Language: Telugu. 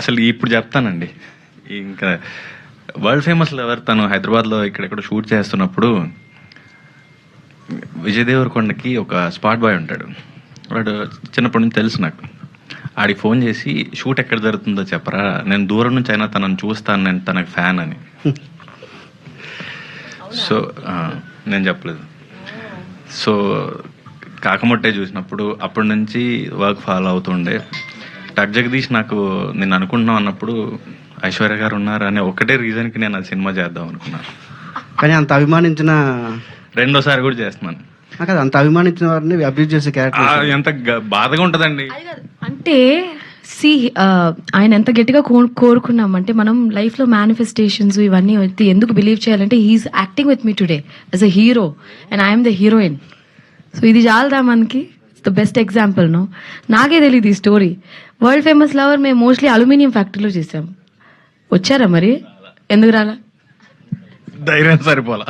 అసలు ఇప్పుడు చెప్తానండి. ఇంకా వరల్డ్ ఫేమస్ లవర్ తను హైదరాబాద్లో ఇక్కడెక్కడ షూట్ చేస్తున్నప్పుడు విజయ్ దేవరకొండకి ఒక స్పాట్ బాయ్ ఉంటాడు. వాడు చిన్నప్పటి నుంచి తెలుసు నాకు. ఆడికి ఫోన్ చేసి షూట్ ఎక్కడ జరుగుతుందో చెప్పరా, నేను దూరం నుంచి అయినా తనని చూస్తాను, నేను తనకు ఫ్యాన్ అని. సో నేను చెప్పలేదు. సో కాకమొట్టే చూసినప్పుడు అప్పటి నుంచి వర్క్ ఫాలో అవుతుండే. టక్ జగదీష్ నాకు నేను అనుకుంటున్నాం అన్నప్పుడు ఐశ్వర్య గారు ఉన్నారు అనే ఒకటే రీజన్కి నేను ఆ సినిమా చేద్దాం అనుకున్నాను. కానీ అంత అభిమానించిన రెండోసారి కూడా చేస్తున్నాను. నాకు అది అంత అభిమానించిన వారిని అబ్యూజ్ చేసే క్యారెక్టర్ ఎంత బాధగా ఉంటుందండి. అంటే సి ఆయన ఎంత గట్టిగా కోరుకున్నామంటే మనం లైఫ్లో మేనిఫెస్టేషన్స్ ఇవన్నీ వచ్చి ఎందుకు బిలీవ్ చేయాలంటే he's acting with me today as a hero and I'm the heroine. So ఇది చాలదా మనకి? It's the best example. No, నాకే తెలియదు ఈ స్టోరీ. వరల్డ్ ఫేమస్ లవర్ మేము మోస్ట్లీ అల్యూమినియం ఫ్యాక్టరీలో చేసాం. వచ్చారా మరి? ఎందుకు రాలా? ధైర్యం సరిపోలా.